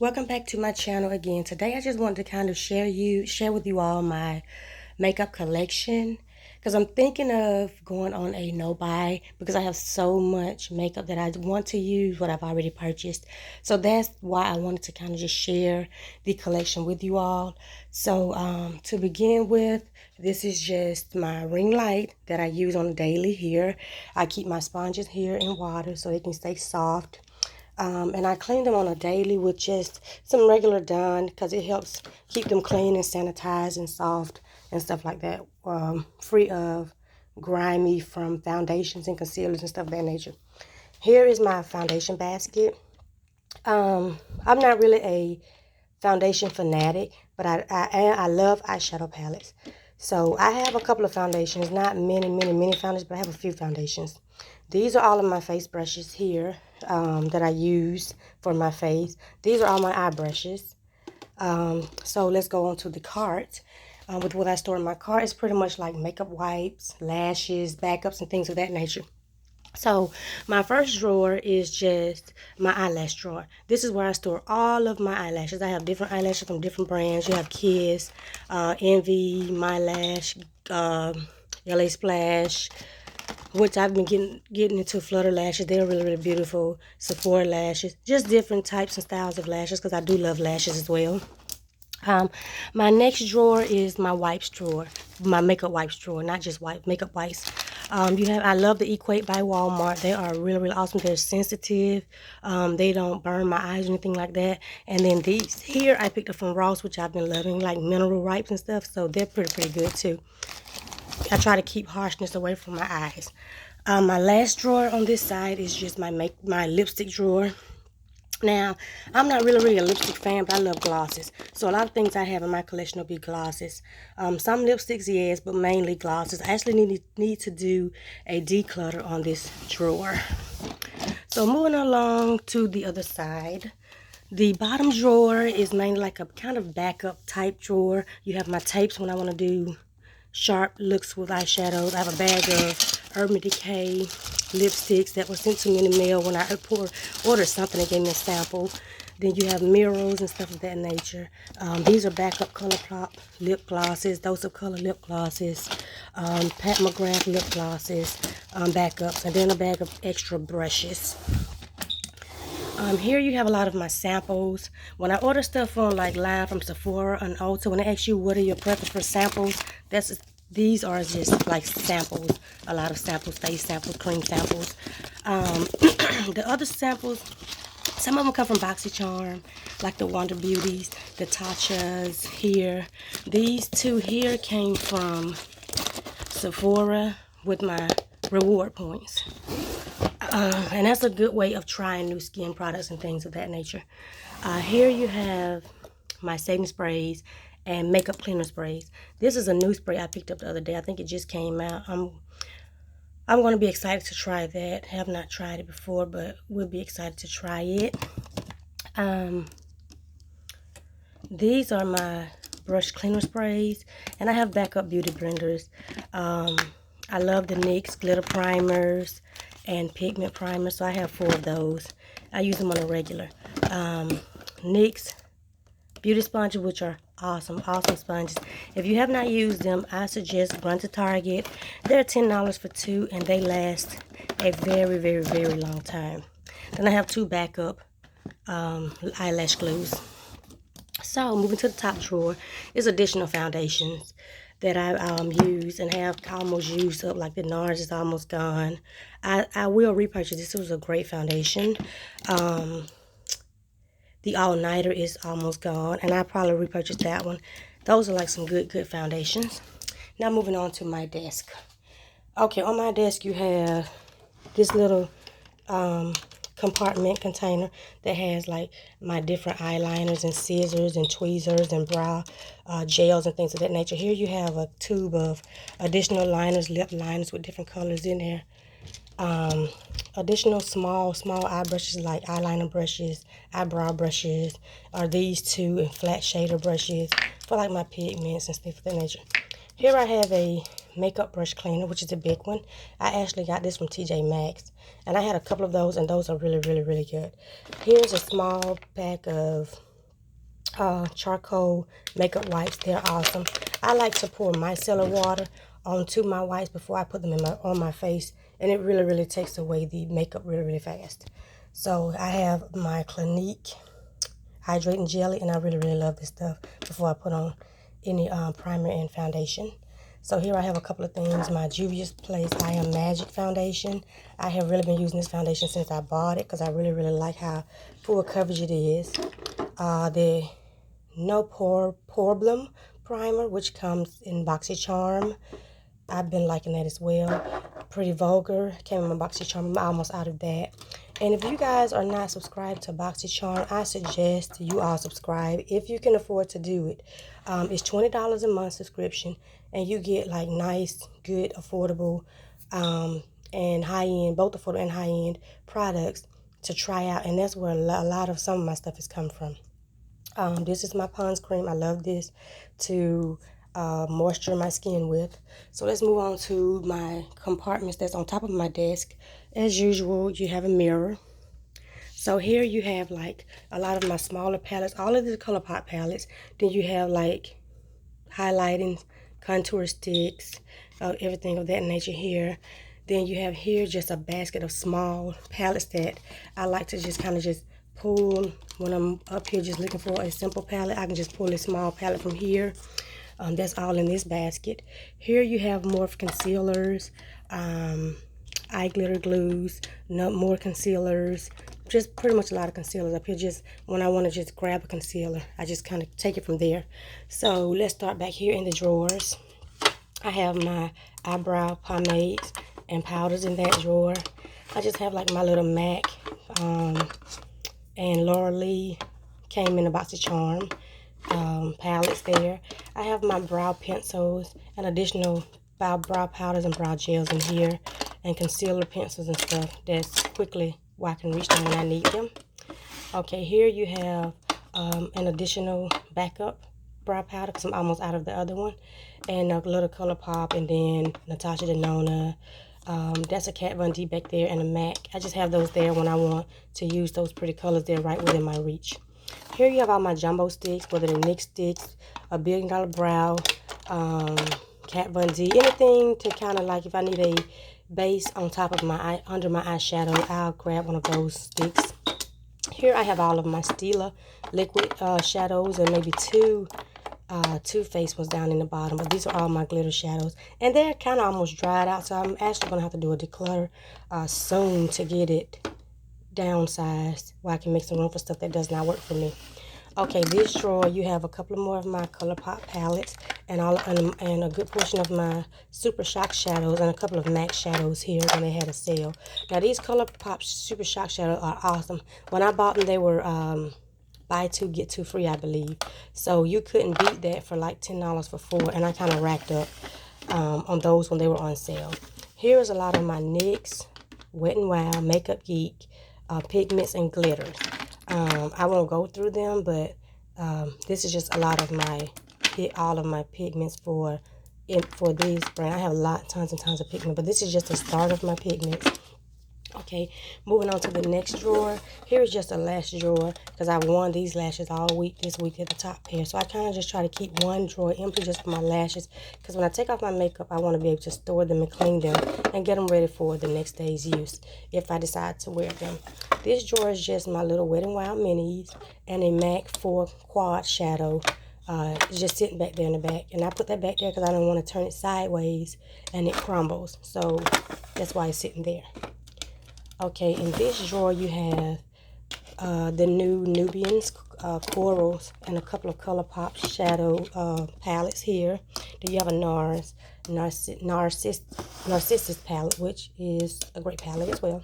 Welcome back to my channel again. Today I just wanted to kind of share with you all my makeup collection, because I'm thinking of going on a no buy because I have so much makeup that I want to use what I've already purchased. So that's why I wanted to kind of just share the collection with you all. So to begin with, this is just my ring light that I use on a daily here. I keep my sponges here in water so they can stay soft. And I clean them on a daily with just some regular Dawn because it helps keep them clean and sanitized and soft and stuff like that, free of grimy from foundations and concealers and stuff of that nature. Here is my foundation basket. I'm not really a foundation fanatic, but I love eyeshadow palettes. So I have a couple of foundations, not many foundations, but I have a few foundations. These are all of my face brushes here that I use for my face. These are all my eye brushes. So let's go on to the cart. With what I store in my cart, it's pretty much like makeup wipes, lashes, backups, and things of that nature. So my first drawer is just my eyelash drawer. This is where I store all of my eyelashes. I have different eyelashes from different brands. You have Kiss, Envy, My Lash, LA Splash, which I've been getting into Flutter lashes. They're really beautiful. Sephora lashes, just different types and styles of lashes because I do love lashes as well. My next drawer is my wipes drawer, my makeup wipes drawer, not just makeup wipes. I love the Equate by Walmart. They are really awesome. They're sensitive. They don't burn my eyes or anything like that. And then these here I picked up from Ross, which I've been loving, like mineral wipes and stuff. So they're pretty good too. I try to keep harshness away from my eyes. My last drawer on this side is just my lipstick drawer. Now, I'm not really a lipstick fan, but I love glosses. So a lot of things I have in my collection will be glosses. Some lipsticks, yes, but mainly glosses. I actually need to do a declutter on this drawer. So moving along to the other side. The bottom drawer is mainly like a kind of backup type drawer. You have my tapes when I want to do sharp looks with eyeshadows. I have a bag of Urban Decay lipsticks that were sent to me in the mail when I ordered something. They gave me a sample. Then you have mirrors and stuff of that nature. These are backup ColourPop lip glosses, Dose of Color lip glosses, Pat McGrath lip glosses, backups, and then a bag of extra brushes. Here you have a lot of my samples. When I order stuff on like Live from Sephora and Ulta, when they ask you what are your preference for samples, these are just like samples. A lot of samples, face samples, cream samples. The other samples, some of them come from BoxyCharm, like the Wonder Beauties, the Tatchas here. These two here came from Sephora with my reward points. And that's a good way of trying new skin products and things of that nature. Here you have my setting sprays and makeup cleaner sprays. This is a new spray I picked up the other day. I think it just came out. I'm going to be excited to try that. Have not tried it before, but we'll be excited to try it. These are my brush cleaner sprays, and I have backup beauty blenders. I love the NYX glitter primers and pigment primers, so I have 4 of those. I use them on a regular. NYX beauty sponges, which are awesome sponges. If you have not used them, I suggest run to Target. They're $10 for 2, and they last a very long time. Then I have 2 backup eyelash glues. So moving to the top drawer is additional foundations that I use and have almost used up. Like the NARS is almost gone. I will repurchase this. It was a great foundation. The All Nighter is almost gone, and I probably repurchase that one. Those are like some good foundations. Now moving on to my desk. Okay, on my desk you have this little compartment container that has like my different eyeliners and scissors and tweezers and brow gels and things of that nature. Here you have a tube of additional liners, lip liners with different colors in there. Additional small eye brushes like eyeliner brushes, eyebrow brushes, are these 2, and flat shader brushes for like my pigments and stuff of that nature. Here I have a makeup brush cleaner, which is a big one. I actually got this from TJ Maxx, and I had a couple of those, and those are really good. Here's a small pack of charcoal makeup wipes. They're awesome. I like to pour micellar water onto my wipes before I put them on my face, and it really takes away the makeup really fast. So I have my Clinique hydrating jelly, and I really love this stuff before I put on any primer and foundation. So here I have a couple of things. My Juvia's Place I Am Magic foundation. I have really been using this foundation since I bought it because I really like how full coverage it is. The No Problem primer, which comes in BoxyCharm. I've been liking that as well. Pretty Vulgar came in my BoxyCharm. I'm almost out of that. And if you guys are not subscribed to BoxyCharm, I suggest you all subscribe if you can afford to do it. It's $20 a month subscription, and you get like nice, good, affordable, and high-end, both affordable and high-end products to try out. And that's where a lot of some of my stuff has come from. This is my Pond's cream. I love this to moisture my skin with. So let's move on to my compartments that's on top of my desk. As usual, you have a mirror. So here you have like a lot of my smaller palettes, all of the ColourPop palettes. Then you have like highlighting, contour sticks, everything of that nature here. Then you have here just a basket of small palettes that I like to just kind of just pull when I'm up here just looking for a simple palette. I can just pull a small palette from here. That's all in this basket. Here you have more concealers, eye glitter glues, more concealers, just pretty much a lot of concealers up here. Just when I want to just grab a concealer, I just kind of take it from there. So let's start back here in the drawers. I have my eyebrow pomades and powders in that drawer. I just have like my little MAC and Laura Lee came in a BoxyCharm palettes there. I have my brow pencils and additional brow powders and brow gels in here, and concealer pencils and stuff that's quickly where I can reach them when I need them. Okay, here you have an additional backup brow powder because I'm almost out of the other one, and a little ColourPop, and then Natasha Denona. That's a Kat Von D back there, and a MAC. I just have those there when I want to use those pretty colors. They're right within my reach. Here you have all my jumbo sticks, whether they're NYX sticks, a $1 Billion Brow, Kat Von D, anything to kind of like if I need a base on top of my under my eyeshadow, I'll grab one of those sticks. Here I have all of my Stila liquid shadows, and maybe two Too Faced ones down in the bottom, but these are all my glitter shadows, and they're kind of almost dried out, so I'm actually going to have to do a declutter soon to get it downsized where I can make some room for stuff that does not work for me. Okay, this drawer you have a couple more of my ColourPop palettes and a good portion of my Super Shock shadows and a couple of MAC shadows here when they had a sale. Now these ColourPop Super Shock shadows are awesome. When I bought them, they were buy two get two free, I believe. So you couldn't beat that for like $10 for 4, and I kind of racked up on those when they were on sale. Here is a lot of my NYX Wet n Wild Makeup Geek pigments and glitters. I won't go through them, but this is just a lot of all of my pigments for these brands. I have tons and tons of pigment, but this is just the start of my pigments. Okay, moving on to the next drawer. Here is just a lash drawer because I've worn these lashes all week this week at the top here. So I kind of just try to keep one drawer empty just for my lashes, because when I take off my makeup, I want to be able to store them and clean them and get them ready for the next day's use if I decide to wear them. This drawer is just my little Wet n Wild minis and a MAC 4 quad shadow. It's just sitting back there in the back, and I put that back there because I don't want to turn it sideways and it crumbles. So that's why it's sitting there. Okay, in this drawer you have the new Nubians corals and a couple of ColourPop shadow palettes here. Then you have a Narcissus palette, which is a great palette as well.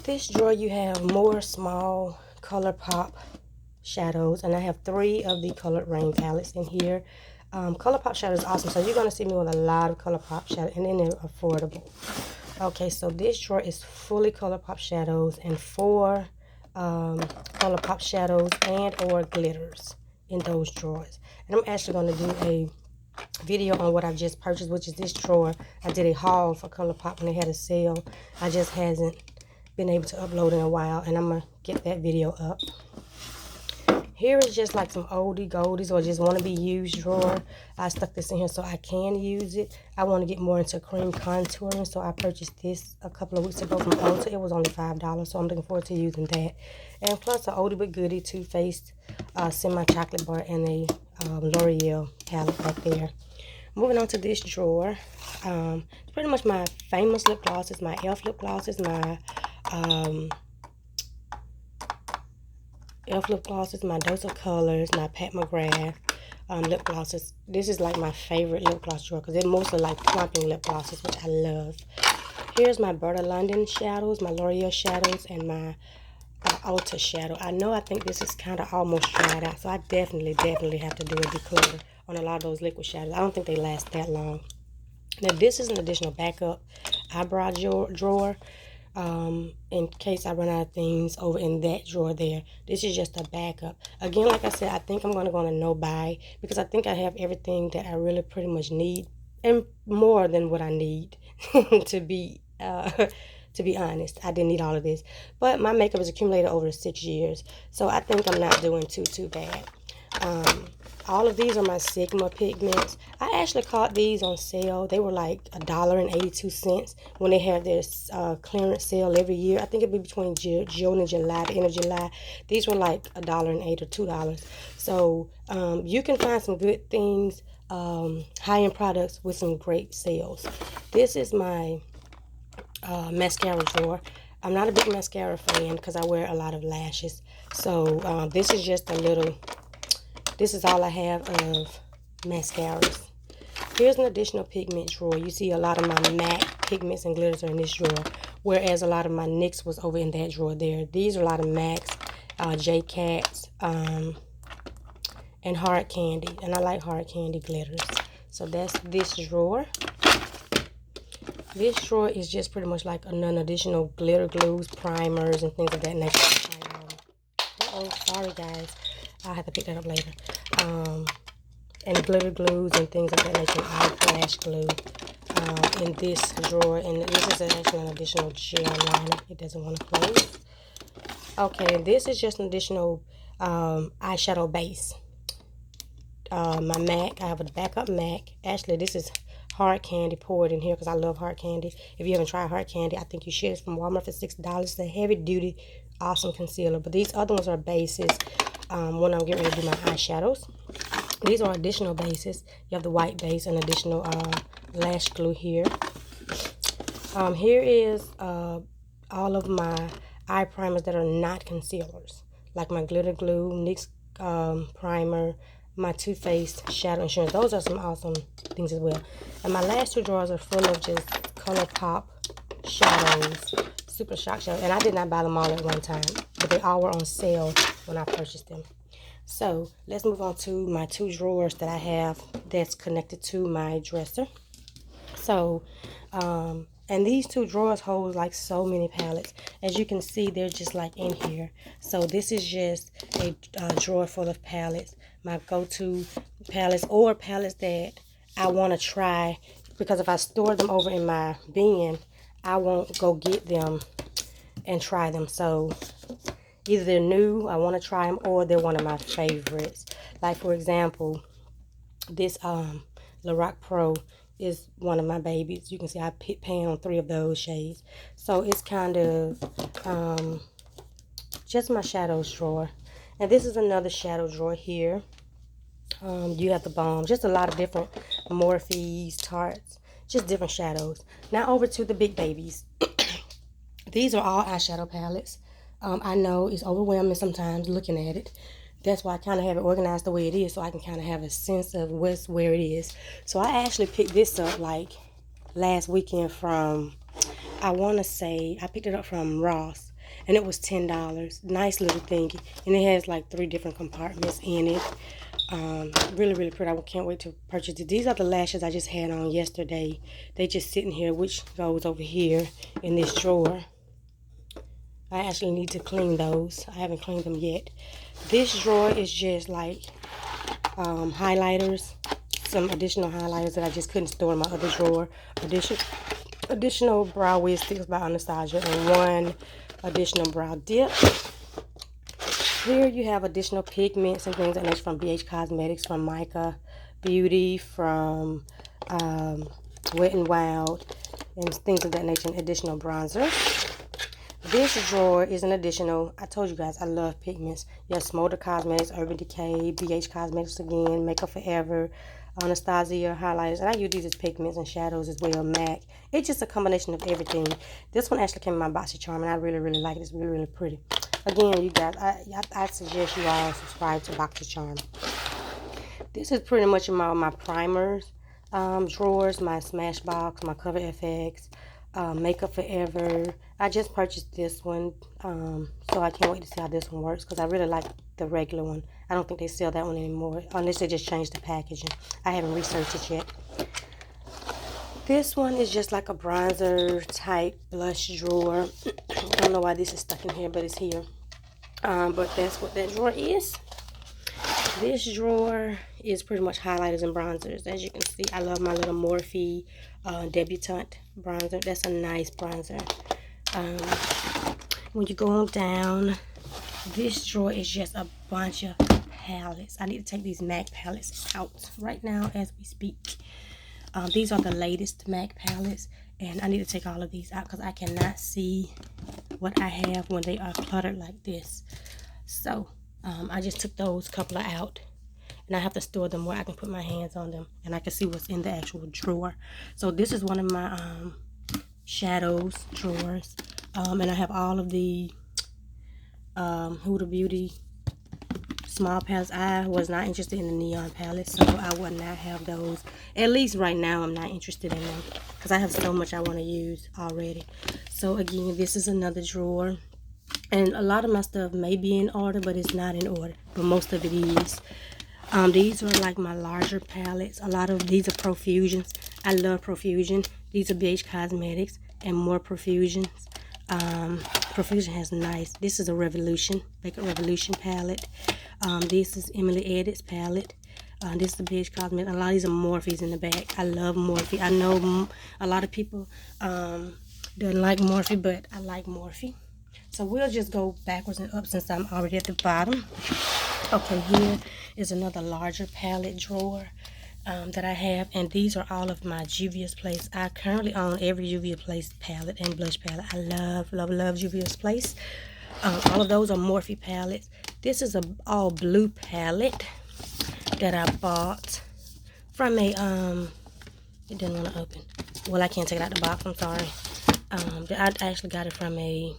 This drawer you have more small ColourPop shadows, and I have 3 of the Colored Rain palettes in here. ColourPop shadow is awesome, so you're going to see me with a lot of ColourPop shadow, and then they're affordable. Okay, so this drawer is fully ColourPop shadows and 4 ColourPop shadows and or glitters in those drawers. And I'm actually going to do a video on what I've just purchased, which is this drawer. I did a haul for ColourPop when they had a sale. I just hasn't been able to upload in a while, and I'm going to get that video up. Here is just like some oldie goldies or just want to be used drawer. I stuck this in here so I can use it. I want to get more into cream contouring, so I purchased this a couple of weeks ago from Ulta. It was only $5, so I'm looking forward to using that. And plus an oldie but goodie Too Faced semi-chocolate bar and a L'Oreal palette back there. Moving on to this drawer. It's pretty much my famous lip glosses, my e.l.f. lip glosses, my e.l.f. lip glosses, my Dose of Colors, my Pat McGrath lip glosses. This is like my favorite lip gloss drawer because they're mostly like plumping lip glosses, which I love. Here's my Berta London shadows, my L'Oreal shadows, and my Ulta shadow. I think this is kind of almost dried out, so I definitely have to do a declutter on a lot of those liquid shadows. I don't think they last that long. Now this is an additional backup eyebrow drawer in case I run out of things over in that drawer there. This is just a backup. Again, like I said, I think I'm going to go on a no buy because I think I have everything that I really pretty much need and more than what I need to be honest. I didn't need all of this, but my makeup is accumulated over 6 years, so I think I'm not doing too bad. All of these are my Sigma pigments. I actually caught these on sale. They were like $1.82 when they have this clearance sale every year. I think it'd be between June and July, the end of July. These were like $1.08 or $2. So you can find some good things, high-end products with some great sales. This is my mascara drawer. I'm not a big mascara fan because I wear a lot of lashes. So this is just a little... This is all I have of mascaras. Here's an additional pigment drawer. You see a lot of my MAC pigments and glitters are in this drawer, whereas a lot of my NYX was over in that drawer there. These are a lot of MACs, J-Cats, and hard candy. And I like hard candy glitters. So that's this drawer. This drawer is just pretty much like an additional glitter glues, primers, and things of that nature. Oh, sorry guys. I'll have to pick that up later. And glitter glues and things of that nature. Eye flash glue in this drawer. And this is actually an additional gel liner. It doesn't want to close. Okay, and this is just an additional eyeshadow base. My MAC. I have a backup MAC. Actually, this is hard candy poured in here because I love hard candy. If you haven't tried hard candy, I think you should. It's from Walmart for $6. It's a heavy duty, awesome concealer. But these other ones are bases when I'm getting ready to do my eyeshadows. These are additional bases. You have the white base and additional lash glue here. Here is all of my eye primers that are not concealers, like my glitter glue, NYX primer, my Too Faced shadow insurance. Those are some awesome things as well. And my last two drawers are full of just ColourPop shadows, Super Shock shadows. And I did not buy them all at one time, but they all were on sale when I purchased them. So let's move on to my two drawers that I have that's connected to my dresser. So, and these two drawers hold like so many palettes. As you can see, they're just like in here. So this is just a drawer full of palettes. My go-to palettes or palettes that I want to try, because if I store them over in my bin, I won't go get them and try them. So either they're new, I want to try them, or they're one of my favorites. Like for example, this Lorac Pro is one of my babies. You can see I pan on 3 of those shades. So it's kind of just my shadows drawer. And this is another shadow drawer here. You have the Balm, just a lot of different Morphes, Tartes, just different shadows. Now over to the big babies. These are all eyeshadow palettes. I know it's overwhelming sometimes looking at it. That's why I kind of have it organized the way it is, so I can kind of have a sense of where it is. So I actually picked this up like last weekend from, I want to say, I picked it up from Ross, and it was $10. Nice little thingy, and it has like 3 different compartments in it. Really pretty. I can't wait to purchase it. These are the lashes I just had on yesterday. They just sitting here, which goes over here in this drawer. I actually need to clean those. I haven't cleaned them yet. This drawer is just like highlighters, some additional highlighters that I just couldn't store in my other drawer. Additional brow wig sticks by Anastasia, and 1 additional brow dip. Here you have additional pigments and things that nature from BH Cosmetics, from Micah Beauty, from Wet n Wild, and things of that nature, and additional bronzers. This drawer is an additional, I told you guys, I love pigments. Yes, Smolder Cosmetics, Urban Decay, BH Cosmetics again, Makeup Forever, Anastasia highlighters. And I use these as pigments and shadows as well, MAC. It's just a combination of everything. This one actually came in my BoxyCharm, and I really, really like it. It's really, really pretty. Again, you guys, I suggest you all subscribe to BoxyCharm. This is pretty much my primers drawers, my Smashbox, my Cover FX, Makeup Forever. I just purchased this one, so I can't wait to see how this one works, because I really like the regular one. I don't think they sell that one anymore, unless they just changed the packaging. I haven't researched it yet. This one is just like a bronzer type blush drawer. I don't know why this is stuck in here, but it's here. But that's what that drawer is. This drawer is pretty much highlighters and bronzers. As you can see, I love my little Morphe Debutante bronzer. That's a nice bronzer. When you go on down, this drawer is just a bunch of palettes. I need to take these MAC palettes out right now as we speak. These are the latest MAC palettes, and I need to take all of these out because I cannot see what I have when they are cluttered like this. So I just took those couple of out, and I have to store them where I can put my hands on them and I can see what's in the actual drawer. So this is one of my shadows drawers, and I have all of the Huda Beauty small palettes. I was not interested in the neon palettes, so I would not have those. At least right now I'm not interested in them because I have so much I want to use already. So again, this is another drawer, and a lot of my stuff may be in order, but it's not in order, but most of it is. These are like my larger palettes. A lot of these are Profusions. I love Profusion. These are BH Cosmetics and more Profusions. Profusion has nice. This is a Revolution, Makeup Revolution palette. This is Emily Edits palette. This is the BH Cosmetics. A lot of these are Morphes in the back. I love Morphe. I know a lot of people don't like Morphe, but I like Morphe. So we'll just go backwards and up since I'm already at the bottom. Okay, here is another larger palette drawer that I have, and these are all of my Juvia's Place. I currently own every Juvia's Place palette and blush palette. I love, love, love Juvia's Place. All of those are Morphe palettes. This is a all blue palette that I bought from a it didn't want to open. Well, I can't take it out the box, I'm sorry. I actually got it from a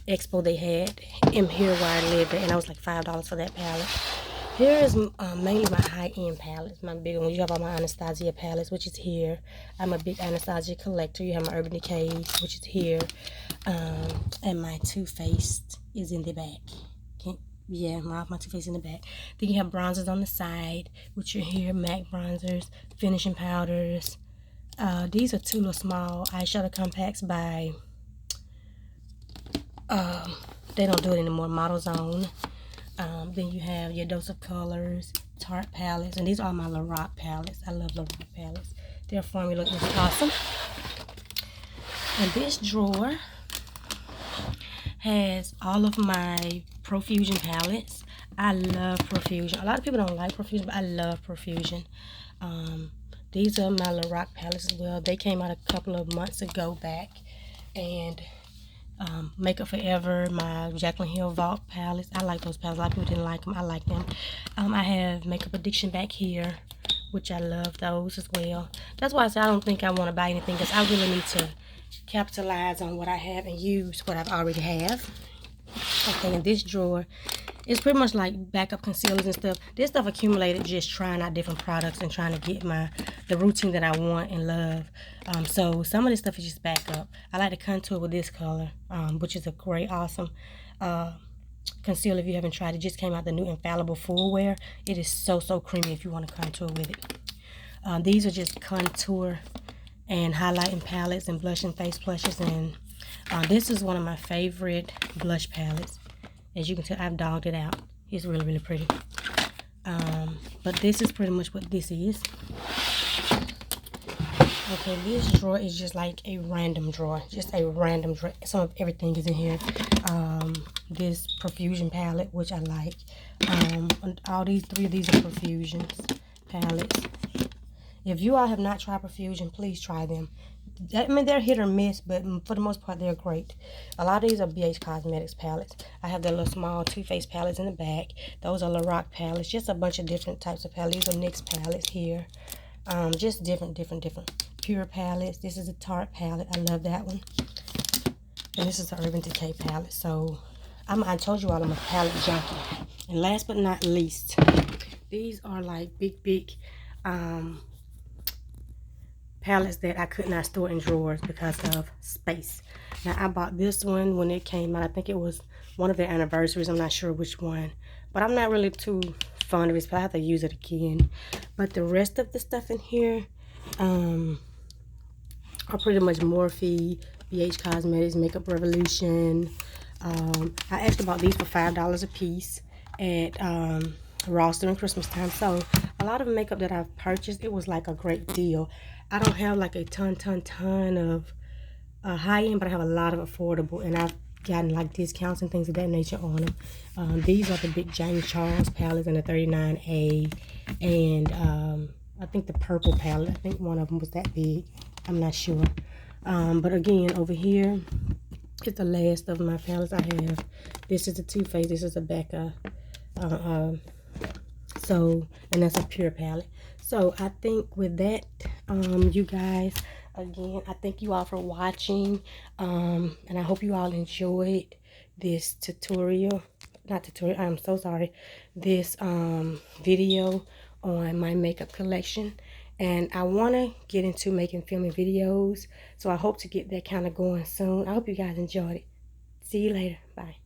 expo they had in here where I live at, and I was like $5 for that palette. Here is mainly my high-end palettes, my big ones. You have all my Anastasia palettes, which is here. I'm a big Anastasia collector. You have my Urban Decay, which is here. And my Too Faced is in the back. Yeah, my Too Faced in the back. Then you have bronzers on the side, which are here. MAC bronzers, finishing powders. These are two little small eyeshadow compacts by... they don't do it anymore, Model Zone. Then you have your Dose of Colors, Tarte palettes, and these are my Lorac palettes. I love Lorac palettes. Their formula is awesome. And this drawer has all of my Profusion palettes. I love Profusion. A lot of people don't like Profusion, but I love Profusion. These are my Lorac palettes as well. They came out a couple of months ago back. And Makeup Forever, my Jaclyn Hill Vault palettes. I like those palettes. A lot of people didn't like them. I like them. I have Makeup Addiction back here, which I love those as well. That's why I said I don't think I want to buy anything, because I really need to capitalize on what I have and use what I've already have. Okay, in this drawer, it's pretty much like backup concealers and stuff. This stuff accumulated just trying out different products and trying to get the routine that I want and love. So some of this stuff is just backup. I like to contour with this color, which is a great, awesome concealer. If you haven't tried it, just came out, the new Infallible Full Wear. It is so, so creamy if you want to contour with it. These are just contour and highlighting palettes and blush and face blushes. And this is one of my favorite blush palettes. As you can tell, I've dogged it out. It's really, really pretty. But this is pretty much what this is. Okay, this drawer is just like a random drawer. Just a random drawer. Some of everything is in here. this Profusion palette, which I like. All these three of these are Profusions palettes. If you all have not tried Profusion, please try them. I mean, they're hit or miss, but for the most part, they're great. A lot of these are BH Cosmetics palettes. I have the little small Too Faced palettes in the back. Those are Lorac palettes. Just a bunch of different types of palettes. These are NYX palettes here. Just different Pure palettes. This is a Tarte palette. I love that one. And this is the Urban Decay palette. So, I told you all I'm a palette junkie. And last but not least, these are like big palettes that I could not store in drawers because of space. Now, I bought this one when it came out. I think it was one of their anniversaries. I'm not sure which one. But I'm not really too fond of this, but I have to use it again. But the rest of the stuff in here are pretty much Morphe, BH Cosmetics, Makeup Revolution. I actually bought these for $5 a piece at Ross during Christmas time. So a lot of makeup that I've purchased, it was like a great deal. I don't have like a ton of high end, but I have a lot of affordable, and I've gotten like discounts and things of that nature on them. These are the big James Charles palettes in the 39A, and I think the purple palette, I think one of them was that big. I'm not sure. But again, over here is the last of my palettes I have. This is the Too Faced. This is a Becca. And that's a Pure palette. So I think with that, you guys, again, I thank you all for watching. And I hope you all enjoyed this tutorial. Not tutorial, I'm so sorry. This video on my makeup collection. And I want to get into filming videos. So I hope to get that kind of going soon. I hope you guys enjoyed it. See you later. Bye.